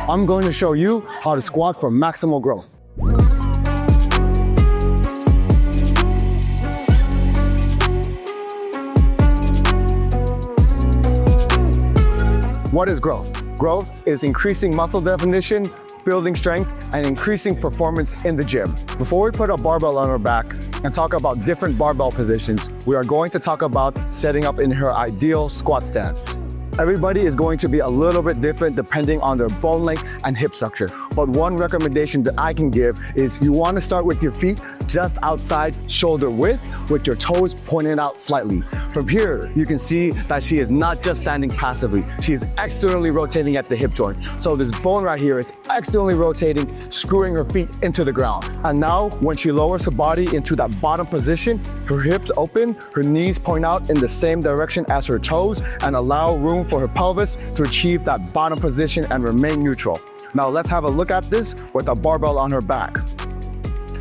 I'm going to show you how to squat for maximal growth. What is growth? Growth is increasing muscle definition, building strength, and increasing performance in the gym. Before we put a barbell on our back and talk about different barbell positions, we are going to talk about setting up in her ideal squat stance. Everybody is going to be a little bit different depending on their bone length and hip structure. But one recommendation that I can give is you want to start with your feet just outside shoulder width with your toes pointed out slightly. From here, you can see that she is not just standing passively. She is externally rotating at the hip joint. So this bone right here is externally rotating, screwing her feet into the ground. And now when she lowers her body into that bottom position, her hips open, her knees point out in the same direction as her toes and allow room for her pelvis to achieve that bottom position and remain neutral. Now let's have a look at this with a barbell on her back.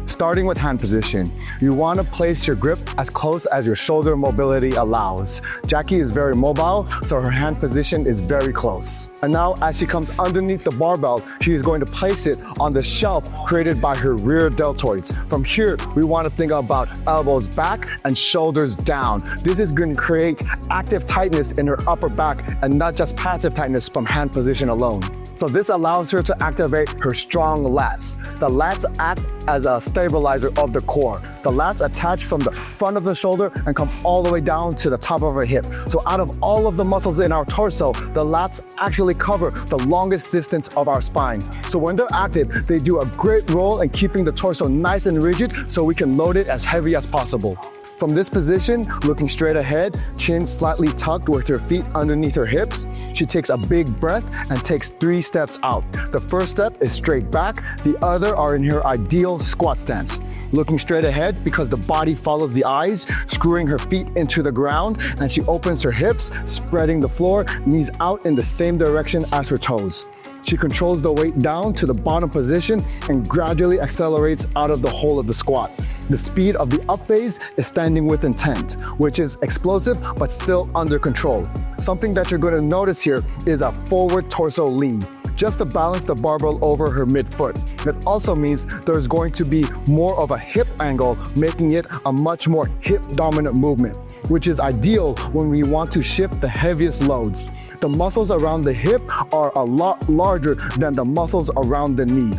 Starting with hand position, you want to place your grip as close as your shoulder mobility allows. Jackie is very mobile, so her hand position is very close. And now as she comes underneath the barbell, she is going to place it on the shelf created by her rear deltoids. From here, we want to think about elbows back and shoulders down. This is going to create active tightness in her upper back and not just passive tightness from hand position alone. So this allows her to activate her strong lats. The lats act as a stabilizer of the core. The lats attach from the front of the shoulder and come all the way down to the top of her hip. So out of all of the muscles in our torso, the lats actually cover the longest distance of our spine. So when they're active, they do a great role in keeping the torso nice and rigid so we can load it as heavy as possible. From this position, looking straight ahead, chin slightly tucked with her feet underneath her hips, she takes a big breath and takes 3 steps out. The first step is straight back, the other are in her ideal squat stance. Looking straight ahead because the body follows the eyes, screwing her feet into the ground, and she opens her hips, spreading the floor, knees out in the same direction as her toes. She controls the weight down to the bottom position and gradually accelerates out of the hole of the squat. The speed of the up phase is standing with intent, which is explosive but still under control. Something that you're going to notice here is a forward torso lean, just to balance the barbell over her midfoot. That also means there's going to be more of a hip angle, making it a much more hip-dominant movement, which is ideal when we want to shift the heaviest loads. The muscles around the hip are a lot larger than the muscles around the knee.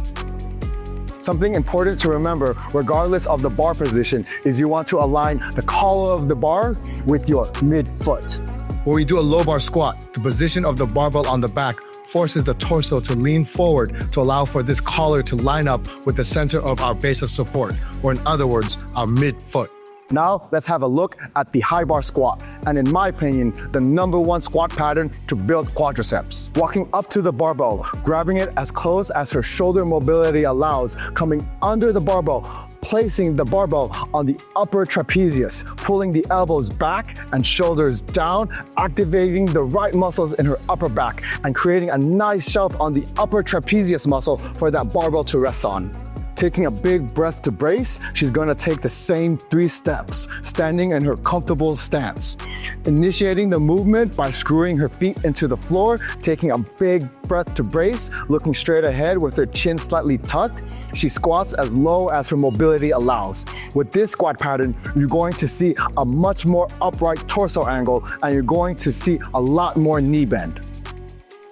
Something important to remember, regardless of the bar position, is you want to align the collar of the bar with your midfoot. When we do a low bar squat, the position of the barbell on the back forces the torso to lean forward to allow for this collar to line up with the center of our base of support, or in other words, our midfoot. Now let's have a look at the high bar squat, and in my opinion, the #1 squat pattern to build quadriceps. Walking up to the barbell, grabbing it as close as her shoulder mobility allows, coming under the barbell, placing the barbell on the upper trapezius, pulling the elbows back and shoulders down, activating the right muscles in her upper back, and creating a nice shelf on the upper trapezius muscle for that barbell to rest on. Taking a big breath to brace, she's gonna take the same 3 steps, standing in her comfortable stance. Initiating the movement by screwing her feet into the floor, taking a big breath to brace, looking straight ahead with her chin slightly tucked, she squats as low as her mobility allows. With this squat pattern, you're going to see a much more upright torso angle, and you're going to see a lot more knee bend.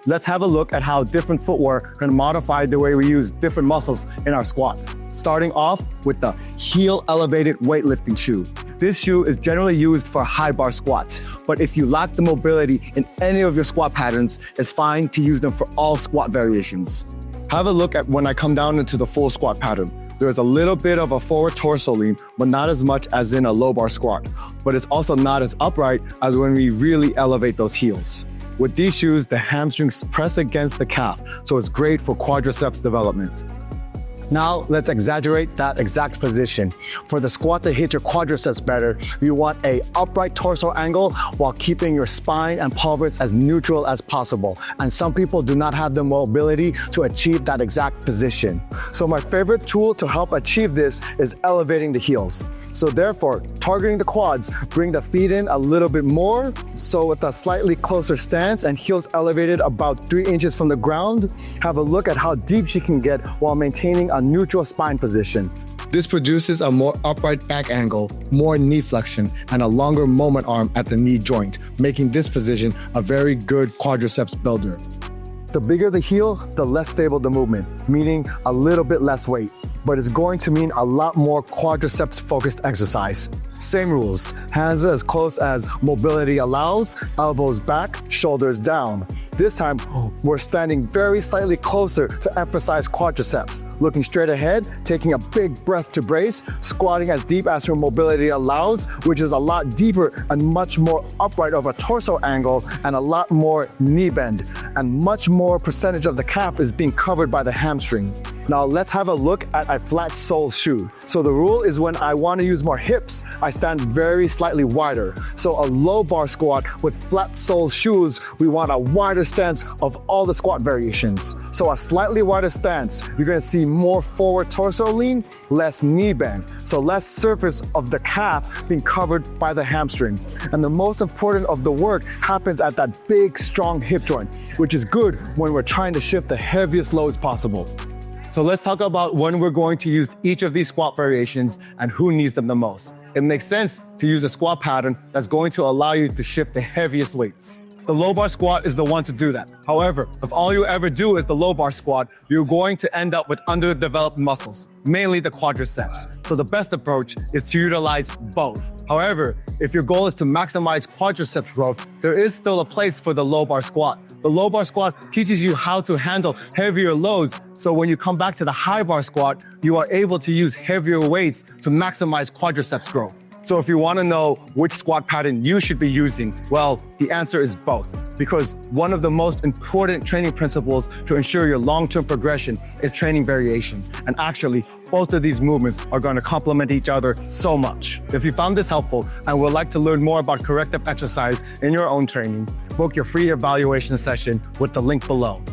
Let's have a look at how different footwear can modify the way we use different muscles in our squats. Starting off with the heel elevated weightlifting shoe. This shoe is generally used for high bar squats, but if you lack the mobility in any of your squat patterns, it's fine to use them for all squat variations. Have a look at when I come down into the full squat pattern. There's a little bit of a forward torso lean, but not as much as in a low bar squat. But it's also not as upright as when we really elevate those heels. With these shoes, the hamstrings press against the calf, so it's great for quadriceps development. Now let's exaggerate that exact position. For the squat to hit your quadriceps better, you want an upright torso angle while keeping your spine and pelvis as neutral as possible. And some people do not have the mobility to achieve that exact position. So my favorite tool to help achieve this is elevating the heels. So therefore, targeting the quads, bring the feet in a little bit more. So with a slightly closer stance and heels elevated about 3 inches from the ground, have a look at how deep she can get while maintaining a neutral spine position. This produces a more upright back angle, more knee flexion, and a longer moment arm at the knee joint, making this position a very good quadriceps builder. The bigger the heel, the less stable the movement, meaning a little bit less weight, but it's going to mean a lot more quadriceps focused exercise. Same rules, hands as close as mobility allows, elbows back, shoulders down. This time, we're standing very slightly closer to emphasize quadriceps. Looking straight ahead, taking a big breath to brace, squatting as deep as your mobility allows, which is a lot deeper and much more upright of a torso angle and a lot more knee bend. And much more percentage of the calf is being covered by the hamstring. Now let's have a look at a flat sole shoe. So the rule is when I want to use more hips, I stand very slightly wider. So a low bar squat with flat sole shoes, we want a wider stance of all the squat variations. So a slightly wider stance, you're going to see more forward torso lean, less knee bend. So less surface of the calf being covered by the hamstring. And the most important of the work happens at that big, strong hip joint, which is good when we're trying to shift the heaviest loads possible. So let's talk about when we're going to use each of these squat variations and who needs them the most. It makes sense to use a squat pattern that's going to allow you to shift the heaviest weights. The low bar squat is the one to do that. However, if all you ever do is the low bar squat, you're going to end up with underdeveloped muscles, mainly the quadriceps. So the best approach is to utilize both. However, if your goal is to maximize quadriceps growth, there is still a place for the low bar squat. The low bar squat teaches you how to handle heavier loads, so when you come back to the high bar squat, you are able to use heavier weights to maximize quadriceps growth. So if you want to know which squat pattern you should be using, well, the answer is both. Because one of the most important training principles to ensure your long-term progression is training variation. And actually, both of these movements are going to complement each other so much. If you found this helpful and would like to learn more about corrective exercise in your own training, book your free evaluation session with the link below.